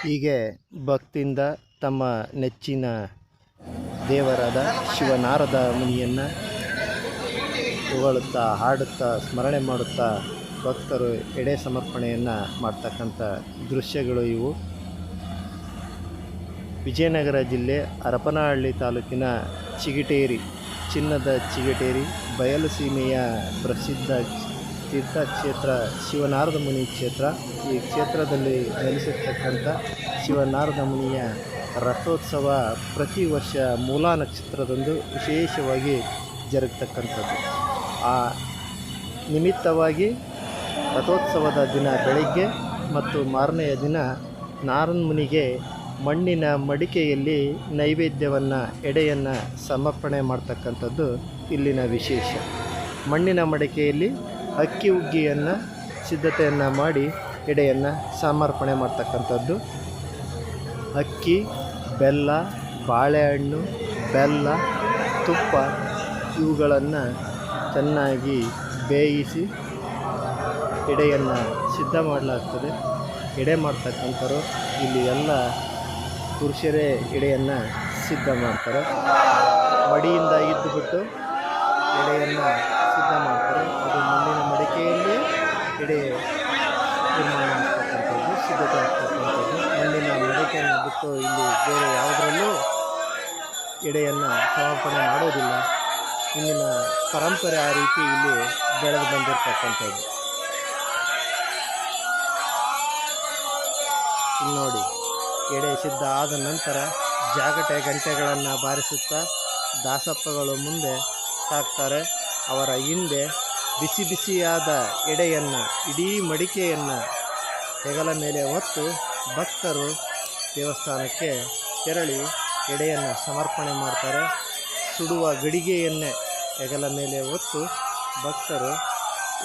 ಹೀಗೆ ಭಕ್ತಿಯಿಂದ ತಮ್ಮ ನೆಚ್ಚಿನ ದೇವರಾದ ಶಿವನಾರದ ಮುನಿಯನ್ನು ಹೊಗಳುತ್ತಾ ಹಾಡುತ್ತಾ ಸ್ಮರಣೆ ಮಾಡುತ್ತಾ ಭಕ್ತರು ಎಡೆ ಸಮರ್ಪಣೆಯನ್ನು ಮಾಡ್ತಕ್ಕಂಥ ದೃಶ್ಯಗಳು ಇವು. ವಿಜಯನಗರ ಜಿಲ್ಲೆ ಹರಪನಹಳ್ಳಿ ತಾಲೂಕಿನ ಚಿಗಟೇರಿ, ಚಿನ್ನದ ಚಿಗಟೇರಿ ಬಯಲುಸೀಮೆಯ ಪ್ರಸಿದ್ಧ ತೀರ್ಥಕ್ಷೇತ್ರ ಶಿವನಾರದ ಮುನಿ ಕ್ಷೇತ್ರ. ಈ ಕ್ಷೇತ್ರದಲ್ಲಿ ನೆಲೆಸಿರ್ತಕ್ಕಂಥ ಶಿವನಾರದ ಮುನಿಯ ರಥೋತ್ಸವ ಪ್ರತಿ ವರ್ಷ ಮೂಲಾ ನಕ್ಷತ್ರದಂದು ವಿಶೇಷವಾಗಿ ಜರುಗತಕ್ಕಂಥದ್ದು. ಆ ನಿಮಿತ್ತವಾಗಿ ರಥೋತ್ಸವದ ದಿನ ಬೆಳಗ್ಗೆ ಮತ್ತು ಮಾರನೆಯ ದಿನ ನಾರನ್ ಮುನಿಗೆ ಮಣ್ಣಿನ ಮಡಿಕೆಯಲ್ಲಿ ನೈವೇದ್ಯವನ್ನು ಎಡೆಯನ್ನು ಸಮರ್ಪಣೆ ಮಾಡ್ತಕ್ಕಂಥದ್ದು ಇಲ್ಲಿನ ವಿಶೇಷ. ಮಣ್ಣಿನ ಮಡಿಕೆಯಲ್ಲಿ ಅಕ್ಕಿ ಹುಗ್ಗಿಯನ್ನು ಸಿದ್ಧತೆಯನ್ನು ಮಾಡಿ ಎಡೆಯನ್ನು ಸಮರ್ಪಣೆ ಮಾಡ್ತಕ್ಕಂಥದ್ದು. ಅಕ್ಕಿ, ಬೆಲ್ಲ, ಬಾಳೆಹಣ್ಣು, ಬೆಲ್ಲ, ತುಪ್ಪ ಇವುಗಳನ್ನು ಚೆನ್ನಾಗಿ ಬೇಯಿಸಿ ಎಡೆಯನ್ನು ಸಿದ್ಧ ಮಾಡಲಾಗ್ತದೆ. ಎಡೆ ಮಾಡ್ತಕ್ಕಂಥವ್ರು ಇಲ್ಲಿ ಎಲ್ಲ ಪುರುಷರೇ ಎಡೆಯನ್ನು ಸಿದ್ಧ ಮಾಡ್ತಾರೆ. ಮಡಿಯಿಂದ ಇದ್ದುಬಿಟ್ಟು ಎಡೆಯನ್ನು ಸಿದ್ಧ ಮಾಡ್ತಾರೆ. ಅದು ಮಣ್ಣಿನ ಮಡಿಕೆಯಲ್ಲಿ ಎಡೆ ನಿರ್ಮಾಣ ಆಗ್ತಕ್ಕಂಥದ್ದು, ಸಿದ್ಧತೆ ಆಗ್ತಕ್ಕಂಥದ್ದು. ಮಣ್ಣಿನ ಮಡಿಕೆಯನ್ನು ಬಿಟ್ಟು ಇಲ್ಲಿ ಬೇರೆ ಯಾವುದರಲ್ಲೂ ಎಡೆಯನ್ನು ಸಮರ್ಪಣೆ ಮಾಡೋದಿಲ್ಲ. ಇಂದಿನ ಪರಂಪರೆ ಆ ರೀತಿ ಇಲ್ಲಿ ಬೆಳೆದು ಬಂದಿರತಕ್ಕಂಥದ್ದು. ಇಲ್ಲಿ ನೋಡಿ, ಎಡೆ ಸಿದ್ಧ ಆದ ನಂತರ ಜಾಗಟೆ ಗಂಟೆಗಳನ್ನು ಬಾರಿಸುತ್ತಾ ದಾಸಪ್ಪಗಳು ಮುಂದೆ ಸಾಕ್ತಾರೆ. ಅವರ ಹಿಂದೆ ಬಿಸಿ ಬಿಸಿಯಾದ ಎಡೆಯನ್ನು, ಇಡೀ ಮಡಿಕೆಯನ್ನು ಹೆಗಲ ಮೇಲೆ ಹೊತ್ತು ಭಕ್ತರು ದೇವಸ್ಥಾನಕ್ಕೆ ತೆರಳಿ ಎಡೆಯನ್ನು ಸಮರ್ಪಣೆ ಮಾಡ್ತಾರೆ. ಸುಡುವ ಗಡಿಗೆಯನ್ನೇ ಹೆಗಲ ಮೇಲೆ ಹೊತ್ತು ಭಕ್ತರು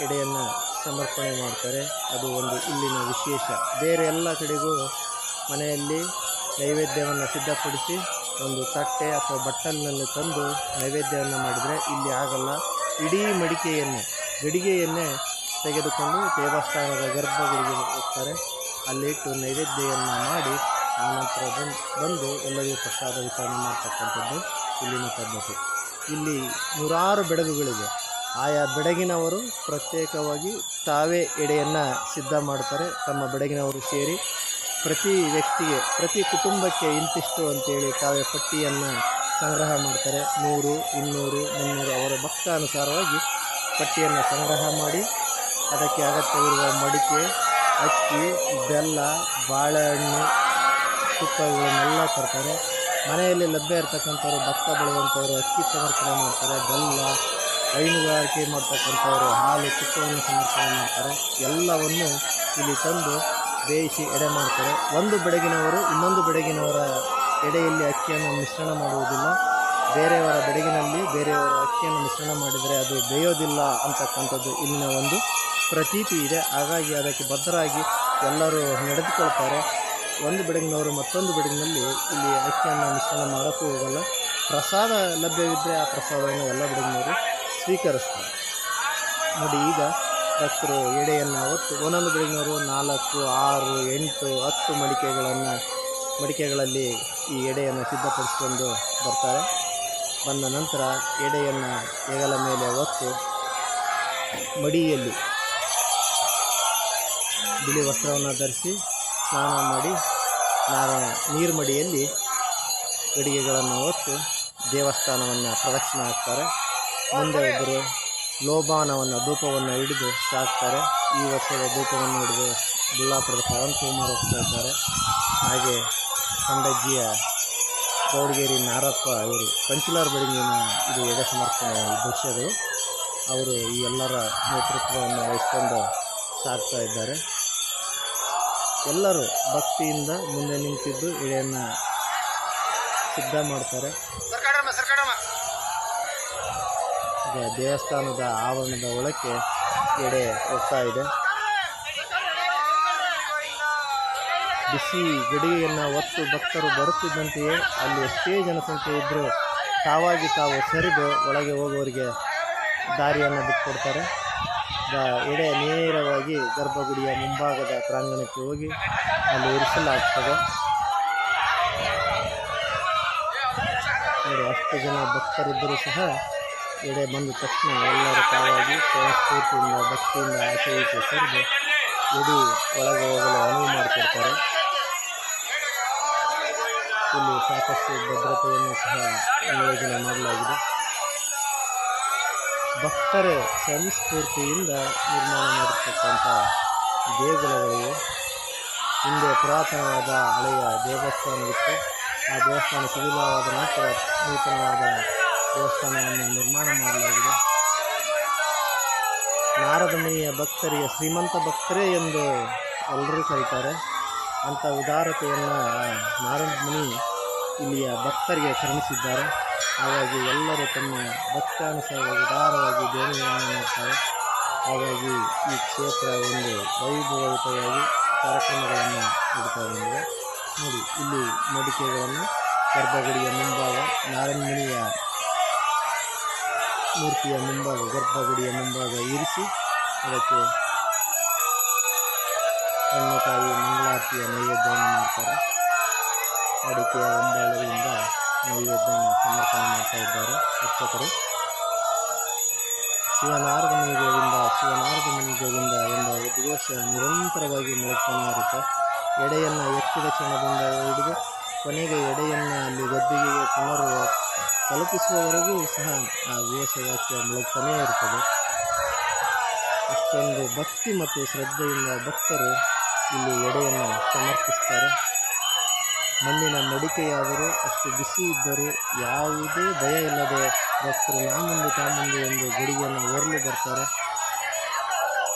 ಎಡೆಯನ್ನು ಸಮರ್ಪಣೆ ಮಾಡ್ತಾರೆ. ಅದು ಒಂದು ಇಲ್ಲಿನ ವಿಶೇಷ. ಬೇರೆ ಎಲ್ಲ ಕಡೆಗೂ ಮನೆಯಲ್ಲಿ ನೈವೇದ್ಯವನ್ನು ಸಿದ್ಧಪಡಿಸಿ ಒಂದು ತಟ್ಟೆ ಅಥವಾ ಬಟ್ಟಲಿನಲ್ಲಿ ತಂದು ನೈವೇದ್ಯವನ್ನು ಮಾಡಿದರೆ ಇಲ್ಲಿ ಆಗಲ್ಲ. ಇಡೀ ಗಡಿಗೆಯನ್ನೇ ತೆಗೆದುಕೊಂಡು ದೇವಸ್ಥಾನದ ಗರ್ಭಗುಡಿಗೆ ಹೋಗ್ತಾರೆ. ಅಲ್ಲಿಟ್ಟು ನೈವೇದ್ಯವನ್ನು ಮಾಡಿ ಆನಂತರ ಬಂದು ಎಲ್ಲರಿಗೂ ಪ್ರಸಾದ ವಿತರಣೆ ಮಾಡ್ತಕ್ಕಂಥದ್ದು ಇಲ್ಲಿನ ಪದ್ಧತಿ. ಇಲ್ಲಿ ನೂರಾರು ಬೆಡಗುಗಳಿವೆ. ಆಯಾ ಬೆಡಗಿನವರು ಪ್ರತ್ಯೇಕವಾಗಿ ತಾವೇ ಎಡೆಯನ್ನು ಸಿದ್ಧ ಮಾಡ್ತಾರೆ. ತಮ್ಮ ಬೆಡಗಿನವರು ಸೇರಿ ಪ್ರತಿ ವ್ಯಕ್ತಿಗೆ, ಪ್ರತಿ ಕುಟುಂಬಕ್ಕೆ ಇಂತಿಷ್ಟು ಅಂತೇಳಿ ತಾವೇ ಪಟ್ಟಿಯನ್ನು ಸಂಗ್ರಹ ಮಾಡ್ತಾರೆ. 100, 200, 300 ಅವರ ಭಕ್ತಾನುಸಾರವಾಗಿ ಪಟ್ಟಿಯನ್ನು ಸಂಗ್ರಹ ಮಾಡಿ ಅದಕ್ಕೆ ಅಗತ್ಯವಿರುವ ಮಡಿಕೆ, ಅಕ್ಕಿ, ಬೆಲ್ಲ, ಬಾಳೆಹಣ್ಣು, ತುಪ್ಪಗಳನ್ನೆಲ್ಲ ತರ್ತಾರೆ. ಮನೆಯಲ್ಲಿ ಲಭ್ಯ ಇರತಕ್ಕಂಥವ್ರು, ಭತ್ತ ಬೆಳೆಯುವಂಥವ್ರು ಅಕ್ಕಿ ಸಮರ್ಪಣೆ ಮಾಡ್ತಾರೆ. ಬೆಲ್ಲ, ಹೈನುಗಾರಿಕೆ ಮಾಡ್ತಕ್ಕಂಥವ್ರು ಹಾಲು, ತುಪ್ಪವನ್ನು ಸಮರ್ಪಣೆ ಮಾಡ್ತಾರೆ. ಎಲ್ಲವನ್ನು ಇಲ್ಲಿ ತಂದು ಬೇಯಿಸಿ ಎಡೆ ಮಾಡ್ತಾರೆ. ಒಂದು ಬೆಡಗಿನವರು ಇನ್ನೊಂದು ಬೆಡಗಿನವರ ಎಡೆಯಲ್ಲಿ ಅಕ್ಕಿಯನ್ನು ಮಿಶ್ರಣ ಮಾಡುವುದಿಲ್ಲ. ಬೇರೆಯವರ ಬೆಡಗಿನಲ್ಲಿ ಬೇರೆಯವರ ಅಕ್ಕಿಯನ್ನು ಮಿಶ್ರಣ ಮಾಡಿದರೆ ಅದು ಬೇಯೋದಿಲ್ಲ ಅಂತಕ್ಕಂಥದ್ದು ಇಲ್ಲಿನ ಒಂದು ಪ್ರತೀತಿ ಇದೆ. ಹಾಗಾಗಿ ಅದಕ್ಕೆ ಬದ್ಧರಾಗಿ ಎಲ್ಲರೂ ನಡೆದುಕೊಳ್ತಾರೆ. ಒಂದು ಬೆಡಗಿನವರು ಮತ್ತೊಂದು ಬೆಡಗಿನಲ್ಲಿ ಇಲ್ಲಿ ಅಕ್ಕಿಯನ್ನು ಮಿಶ್ರಣ ಮಾಡೋಕ್ಕೂ ಹೋಗಲ್ಲ. ಪ್ರಸಾದ ಲಭ್ಯವಿದ್ದರೆ ಆ ಪ್ರಸಾದವನ್ನು ಎಲ್ಲ ಬೆಡಗಿನವರು ಸ್ವೀಕರಿಸ್ತಾರೆ. ನೋಡಿ, ಈಗ ಭಕ್ತರು ಎಡೆಯನ್ನು ಹೊತ್ತು ಒಂದೊಂದು ಬೆಳಗಿನವರು 4, 6, 8, 10 ಮಡಿಕೆಗಳಲ್ಲಿ ಈ ಎಡೆಯನ್ನು ಸಿದ್ಧಪಡಿಸಿಕೊಂಡು ಬರ್ತಾರೆ. ಬಂದ ನಂತರ ಎಡೆಯನ್ನು ಹೆಗಲ ಮೇಲೆ ಹೊತ್ತು ಮಡಿಯಲ್ಲಿ ಬಿಳಿ ವಸ್ತ್ರವನ್ನು ಧರಿಸಿ ಸ್ನಾನ ಮಾಡಿ ನೀರು ಮಡಿಯಲ್ಲಿ ಗಡಿಗೆಗಳನ್ನು ಹೊತ್ತು ದೇವಸ್ಥಾನವನ್ನು ಪ್ರದಕ್ಷಿಣೆ ಹಾಕ್ತಾರೆ. ಮುಂದೆ ಒಬ್ಬರು ಲೋಬಾನವನ್ನು, ಧೂಪವನ್ನು ಹಿಡಿದು ಸಾಕ್ತಾರೆ. ಈ ವರ್ಷದ ಧೂಪವನ್ನು ಹಿಡಿದು ಬುಳ್ಳಾಪುರದ ಪವನ್ ಕುಮಾರ್ ಹೋಗ್ತಾ ಇದ್ದಾರೆ. ಹಾಗೆ ಕಂಡಜ್ಜಿಯ ಗೌಡಗೇರಿ ನಾರಪ್ಪ ಇವರು ಪಂಚಲಾರ್ ಬೆಳಗಿನ ಇದು ಎಡೆ ಸಮರ್ಪಣೆ ದೃಶ್ಯಗಳು. ಅವರು ಈ ಎಲ್ಲರ ನೇತೃತ್ವವನ್ನು ವಹಿಸಿಕೊಂಡು ಸಾಕ್ತಾ ಇದ್ದಾರೆ. ಎಲ್ಲರೂ ಭಕ್ತಿಯಿಂದ ಮುಂದೆ ನಿಂತಿದ್ದು ಎಡೆಯನ್ನು ಸಿದ್ಧ ಮಾಡ್ತಾರೆ. ಈಗ ದೇವಸ್ಥಾನದ ಆವರಣದ ಒಳಕ್ಕೆ ಎಡೆ ಹೋಗ್ತಾ ಇದೆ. ಬಿಸಿ ಗಡಿಗೆಯನ್ನು ಹೊತ್ತು ಭಕ್ತರು ಬರುತ್ತಿದ್ದಂತೆಯೇ ಅಲ್ಲಿ ಎಷ್ಟೇ ಜನಸಂಖ್ಯೆ ಇದ್ದರೂ ತಾವು ಸರಿದು ಒಳಗೆ ಹೋಗುವವರಿಗೆ ದಾರಿಯನ್ನು ಬಿಟ್ಟುಕೊಡ್ತಾರೆ. ಎಡೆ ನೇರವಾಗಿ ಗರ್ಭಗುಡಿಯ ಮುಂಭಾಗದ ಪ್ರಾಂಗಣಕ್ಕೆ ಹೋಗಿ ಅಲ್ಲಿ ಇರಿಸಲಾಗ್ತದೆ. ನೋಡಿ, ಅಷ್ಟು ಜನ ಭಕ್ತರಿದ್ದರೂ ಸಹ ಎಡೆ ಬಂದ ತಕ್ಷಣ ಎಲ್ಲರೂ ತಾವಾಗಿ ಸ್ವಯಂಸ್ಫೂರ್ತಿಯಿಂದ ಭಕ್ತಿಯಿಂದ ಆಚೆ ಈಚೆ ಸರಿದು ಎಡೆ ಒಳಗೆ ಹೋಗಲು ಅನುವು ಮಾಡಿಕೊಡ್ತಾರೆ. ಇಲ್ಲಿ ಸಾಕಷ್ಟು ಭದ್ರತೆಯನ್ನು ಸಹ ನಿಯೋಜನೆ ಮಾಡಲಾಗಿದೆ. ಭಕ್ತರೇ ಸ್ವಯಂಸ್ಫೂರ್ತಿಯಿಂದ ನಿರ್ಮಾಣ ಮಾಡಿರ್ತಕ್ಕಂಥ ದೇಗುಲಗಳಿಗೆ ಹಿಂದೆ ಪುರಾತನವಾದ ಹಳೆಯ ದೇವಸ್ಥಾನವಿತ್ತು. ಆ ದೇವಸ್ಥಾನ ಶಿಥಿಲವಾದ ನಂತರ ನೂತನವಾದ ದೇವಸ್ಥಾನವನ್ನು ನಿರ್ಮಾಣ ಮಾಡಲಾಗಿದೆ. ನಾರದ ಮುನಿಯ ಭಕ್ತರಿಗೆ ಶ್ರೀಮಂತ ಭಕ್ತರೇ ಎಂದು ಎಲ್ಲರೂ ಕರೀತಾರೆ. ಅಂಥ ಉದಾರತೆಯನ್ನು ನಾರದ ಮುನಿ ಇಲ್ಲಿಯ ಭಕ್ತರಿಗೆ ಕರುಣಿಸಿದ್ದಾರೆ. ಹಾಗಾಗಿ ಎಲ್ಲರೂ ತಮ್ಮ ಭಕ್ತಾನುಸಾರ ಉದಾರವಾಗಿ ದೇಣಿಗೆಯನ್ನು ಮಾಡ್ತಾರೆ. ಹಾಗಾಗಿ ಈ ಕ್ಷೇತ್ರ ಒಂದು ವೈಭವಯುತವಾಗಿ ಕಾರ್ಯಕ್ರಮಗಳನ್ನು ನೀಡ್ತಾ ಬಂದಿದೆ. ನೋಡಿ, ಇಲ್ಲಿ ಮಡಿಕೆಗಳನ್ನು ಗರ್ಭಗುಡಿಯ ಮುಂಭಾಗ ನಾರಾಯಣ ಮುನಿಯ ಮೂರ್ತಿಯ ಮುಂಭಾಗ ಗರ್ಭಗುಡಿಯ ಮುಂಭಾಗ ಇರಿಸಿ ಅದಕ್ಕೆ ಹಣ್ಣುಕಾಯಿ ಮಂಗಳಾರತಿಯ ನೈವೇದ್ಯವನ್ನು ಮಾಡ್ತಾರೆ. ಅಡಿಕೆಯ ಒಂಬಾಳೆಯಿಂದ ನೈವೇದ್ಯವನ್ನು ಸಮರ್ಪಣೆ ಮಾಡ್ತಾ ಇದ್ದಾರೆ ಅರ್ಚಕರು. ಶಿವನಾರದ ಮುನಿ ಗೋವಿಂದ, ಶಿವನಾರದ ಮುನಿ ಗೋವಿಂದ ಎಂಬ ಉದ್ಘೋಷ ನಿರಂತರವಾಗಿ ಮೊಳಗ್ತಾನೆ ಇರುತ್ತೆ. ಎಡೆಯನ್ನು ಎತ್ತಿದ ಕ್ಷಣದಿಂದ ಹಿಡಿದು ಕೊನೆಗೆ ಎಡೆಯನ್ನು ಅಲ್ಲಿ ಗದ್ದಿಗೆಗೆ ತಲುಪಿಸುವವರೆಗೂ ಸಹ ಆ ಘೋಷವಾಕ್ಯ ಮೊಳಗ್ತಾನೇ ಇರ್ತದೆ. ಅಷ್ಟೊಂದು ಭಕ್ತಿ ಮತ್ತು ಶ್ರದ್ಧೆಯಿಂದ ಭಕ್ತರು ಇಲ್ಲಿ ಎಡೆಯನ್ನು ಸಮರ್ಪಿಸ್ತಾರೆ. ಮಣ್ಣಿನ ಮಡಿಕೆಯಾದರೂ ಅಷ್ಟು ಬಿಸಿ ಇದ್ದರೂ ಯಾವುದೇ ಭಯ ಇಲ್ಲದೆ ಭಕ್ತರು ನಾ ಮುಂದೆ ಎಂದು ಗಡಿಗೆಯನ್ನು ಹೊರಲು ಬರ್ತಾರೆ.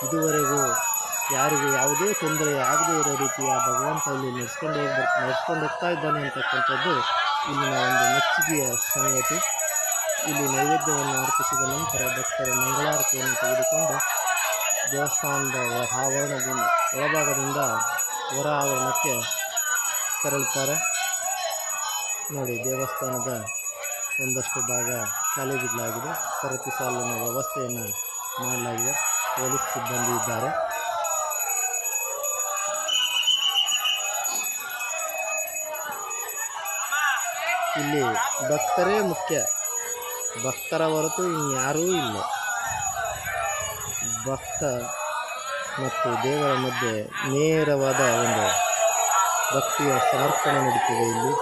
ಇದುವರೆಗೂ ಯಾರಿಗೂ ಯಾವುದೇ ತೊಂದರೆ ಆಗದೇ ಇರೋ ರೀತಿಯ ಭಗವಂತ ಇಲ್ಲಿ ನಡೆಸ್ಕೊಂಡು ಹೋಗ್ತಾ ಇದ್ದಾನೆ ಅಂತಕ್ಕಂಥದ್ದು ಇಲ್ಲಿನ ಒಂದು ಮೆಚ್ಚುಗೆಯ ಸಂಗತಿ. ಇಲ್ಲಿ ನೈವೇದ್ಯವನ್ನು ಅರ್ಪಿಸಿದ ನಂತರ ಭಕ್ತರು ಮಂಗಳಾರತಿಯನ್ನು ತೆಗೆದುಕೊಂಡು ದೇವಸ್ಥಾನದ ಆವರಣದಿಂದ ಒಳಭಾಗದಿಂದ ಹೊರ ಆವರಣಕ್ಕೆ ತೆರಳುತ್ತಾರೆ. ನೋಡಿ, ದೇವಸ್ಥಾನದ ಒಂದಷ್ಟು ಭಾಗ ಖಾಲಿ ಬಿಡಲಾಗಿದೆ. ಸರತಿ ಸಾಲಿನ ವ್ಯವಸ್ಥೆಯನ್ನು ಮಾಡಲಾಗಿದೆ. ಪೊಲೀಸ್ ಸಿಬ್ಬಂದಿ ಇದ್ದಾರೆ. ಇಲ್ಲಿ ಭಕ್ತರೇ ಮುಖ್ಯ, ಭಕ್ತರ ಹೊರತು ಇನ್ಯಾರೂ ಇಲ್ಲ. ಭಕ್ತ ಮತ್ತು ದೇವರ ಮಧ್ಯೆ ನೇರವಾದ ಒಂದು ಭಕ್ತಿಯ ಸಮರ್ಪಣೆ ನಡೀತಿದೆ. ಇಲ್ಲಿ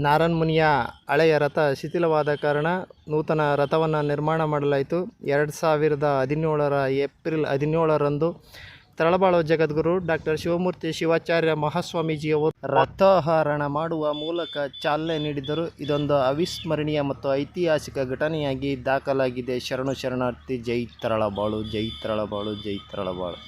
ನಾರಾಯಣ ಮುನಿಯ ಹಳೆಯ ರಥ ಶಿಥಿಲವಾದ ಕಾರಣ ನೂತನ ರಥವನ್ನು ನಿರ್ಮಾಣ ಮಾಡಲಾಯಿತು. 2017 ಏಪ್ರಿಲ್ 17ರಂದು ತರಳಬಾಳು ಜಗದ್ಗುರು ಡಾಕ್ಟರ್ ಶಿವಮೂರ್ತಿ ಶಿವಾಚಾರ್ಯ ಮಹಾಸ್ವಾಮೀಜಿಯವರು ರಥೋಹರಣ ಮಾಡುವ ಮೂಲಕ ಚಾಲನೆ ನೀಡಿದರು. ಇದೊಂದು ಅವಿಸ್ಮರಣೀಯ ಮತ್ತು ಐತಿಹಾಸಿಕ ಘಟನೆಯಾಗಿ ದಾಖಲಾಗಿದೆ. ಶರಣು ಶರಣಾರ್ಥಿ. ಜೈ ತರಳಬಾಳು, ಜೈ ತರಳಬಾಳು, ಜೈ ತರಳಬಾಳು.